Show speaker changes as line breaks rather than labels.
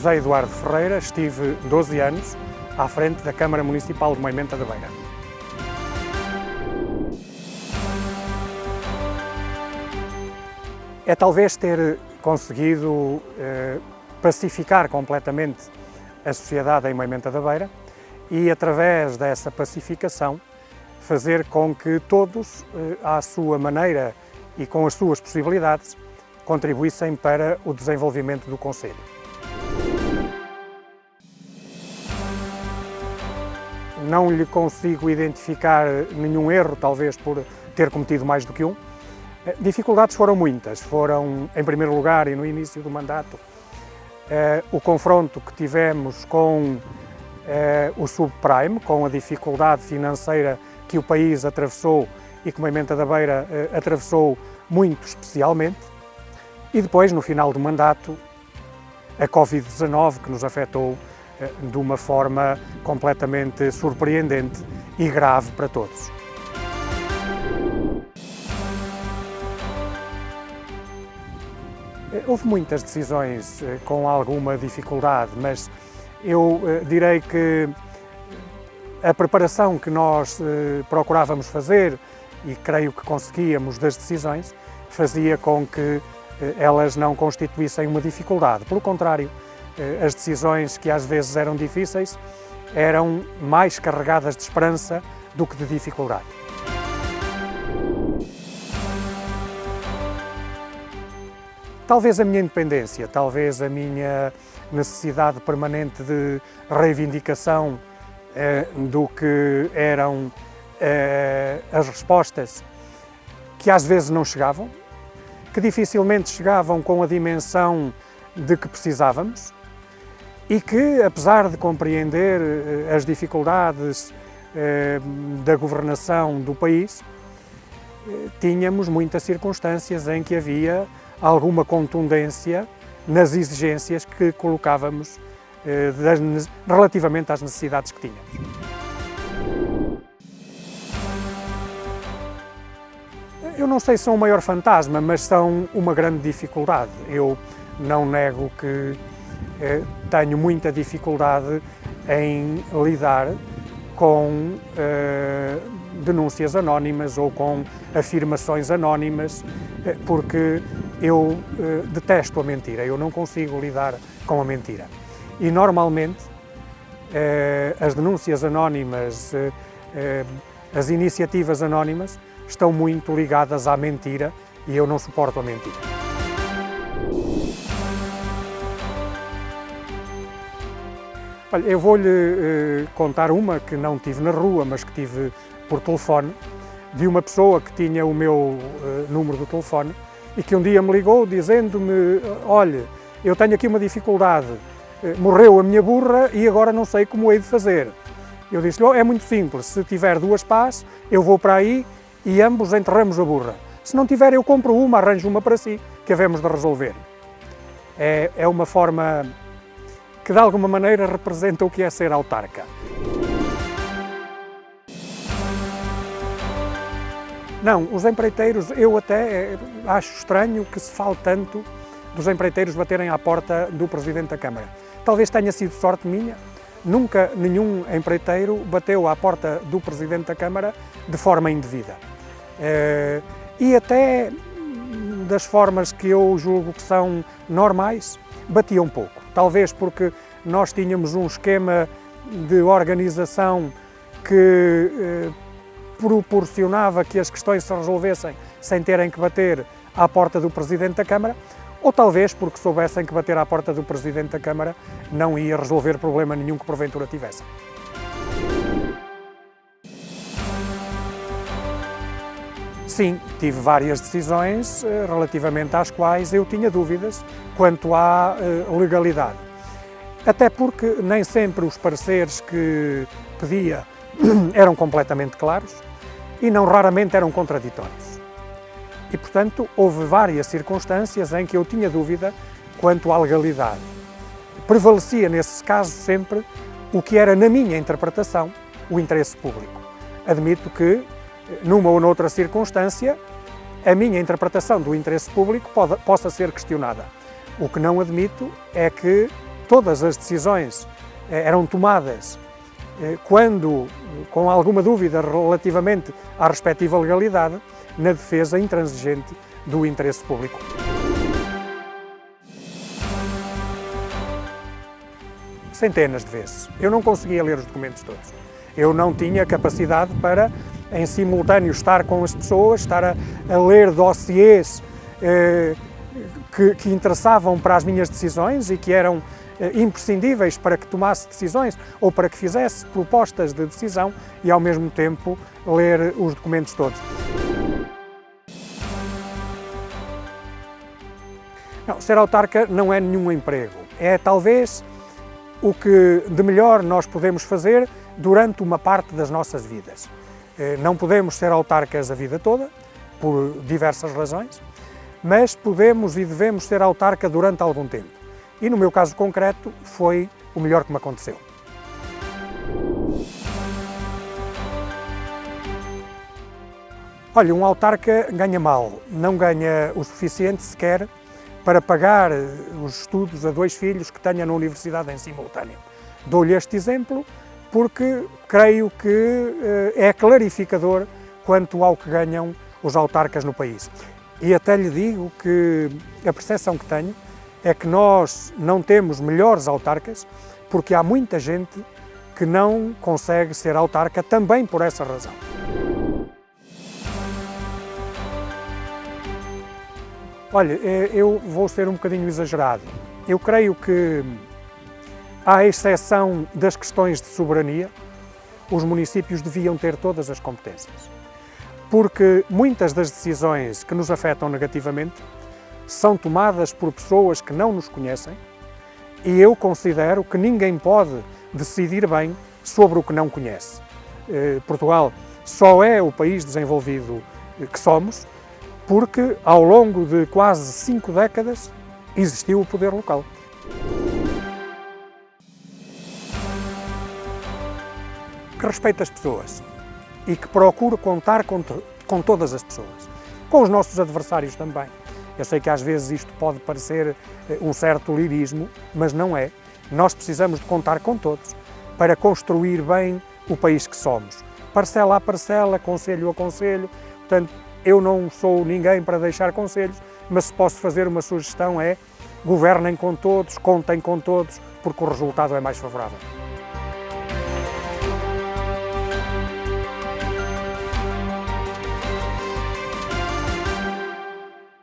José Eduardo Ferreira, estive 12 anos à frente da Câmara Municipal de Moimenta da Beira. É talvez ter conseguido pacificar completamente a sociedade em Moimenta da Beira e, através dessa pacificação, fazer com que todos, à sua maneira e com as suas possibilidades, contribuíssem para o desenvolvimento do concelho. Não lhe consigo identificar nenhum erro, talvez por ter cometido mais do que um. Dificuldades foram muitas. Foram, em primeiro lugar, e no início do mandato, o confronto que tivemos com o subprime, com a dificuldade financeira que o país atravessou e que Moimenta da Beira atravessou muito especialmente. E depois, no final do mandato, a Covid-19, que nos afetou de uma forma completamente surpreendente e grave para todos. Houve muitas decisões com alguma dificuldade, mas eu direi que a preparação que nós procurávamos fazer, e creio que conseguíamos, das decisões, fazia com que elas não constituíssem uma dificuldade. Pelo contrário, as decisões que às vezes eram difíceis eram mais carregadas de esperança do que de dificuldade. Talvez a minha independência, talvez a minha necessidade permanente de reivindicação do que eram as respostas que às vezes não chegavam, que dificilmente chegavam com a dimensão de que precisávamos e que, apesar de compreender as dificuldades da governação do país, tínhamos muitas circunstâncias em que havia alguma contundência nas exigências que colocávamos relativamente às necessidades que tínhamos. Eu não sei se são o maior fantasma, mas são uma grande dificuldade. Eu não nego que tenho muita dificuldade em lidar com denúncias anónimas ou com afirmações anónimas, porque eu detesto a mentira, eu não consigo lidar com a mentira. E normalmente as denúncias anónimas, as iniciativas anónimas estão muito ligadas à mentira e eu não suporto a mentira. Olha, eu vou-lhe contar uma que não tive na rua, mas que tive por telefone, de uma pessoa que tinha o meu número de telefone e que um dia me ligou dizendo-me: olha, eu tenho aqui uma dificuldade, morreu a minha burra e agora não sei como hei de fazer. Eu disse-lhe: oh, é muito simples, se tiver 2 pás, eu vou para aí e ambos enterramos a burra. Se não tiver, eu compro uma, arranjo uma para si, que havemos de resolver. É uma forma que de alguma maneira representa o que é ser autarca. Não, os empreiteiros, eu até acho estranho que se fale tanto dos empreiteiros baterem à porta do Presidente da Câmara. Talvez tenha sido sorte minha, nunca nenhum empreiteiro bateu à porta do Presidente da Câmara de forma indevida. E até das formas que eu julgo que são normais, batia um pouco. Talvez porque nós tínhamos um esquema de organização que proporcionava que as questões se resolvessem sem terem que bater à porta do Presidente da Câmara, ou talvez porque soubessem que bater à porta do Presidente da Câmara não ia resolver problema nenhum que porventura tivessem. Sim, tive várias decisões relativamente às quais eu tinha dúvidas quanto à legalidade. Até porque nem sempre os pareceres que pedia eram completamente claros e não raramente eram contraditórios. E, portanto, houve várias circunstâncias em que eu tinha dúvida quanto à legalidade. Prevalecia, nesse caso, sempre o que era, na minha interpretação, o interesse público. Admito que, numa ou noutra circunstância, a minha interpretação do interesse público possa ser questionada. O que não admito é que todas as decisões eram tomadas quando, com alguma dúvida relativamente à respectiva legalidade, na defesa intransigente do interesse público. Centenas de vezes. Eu não conseguia ler os documentos todos. Eu não tinha capacidade para, em simultâneo, estar com as pessoas, estar a ler dossiês que interessavam para as minhas decisões e que eram imprescindíveis para que tomasse decisões ou para que fizesse propostas de decisão e, ao mesmo tempo, ler os documentos todos. Não, ser autarca não é nenhum emprego. É talvez o que de melhor nós podemos fazer durante uma parte das nossas vidas. Não podemos ser autarcas a vida toda, por diversas razões, mas podemos e devemos ser autarca durante algum tempo. E no meu caso concreto foi o melhor que me aconteceu. Olha, um autarca ganha mal, não ganha o suficiente sequer para pagar os estudos a 2 filhos que tenha na universidade em simultâneo. Dou-lhe este exemplo porque creio que é clarificador quanto ao que ganham os autarcas no país. E até lhe digo que a percepção que tenho é que nós não temos melhores autarcas porque há muita gente que não consegue ser autarca também por essa razão. Olha, eu vou ser um bocadinho exagerado. Eu creio que, à exceção das questões de soberania, os municípios deviam ter todas as competências. Porque muitas das decisões que nos afetam negativamente são tomadas por pessoas que não nos conhecem e eu considero que ninguém pode decidir bem sobre o que não conhece. Portugal só é o país desenvolvido que somos porque, ao longo de quase 5 décadas, existiu o poder local. Que respeita as pessoas e que procura contar com todas as pessoas, com os nossos adversários também. Eu sei que às vezes isto pode parecer um certo lirismo, mas não é. Nós precisamos de contar com todos para construir bem o país que somos. Parcela a parcela, concelho a concelho. Portanto, eu não sou ninguém para deixar conselhos, mas se posso fazer uma sugestão é: governem com todos, contem com todos, porque o resultado é mais favorável.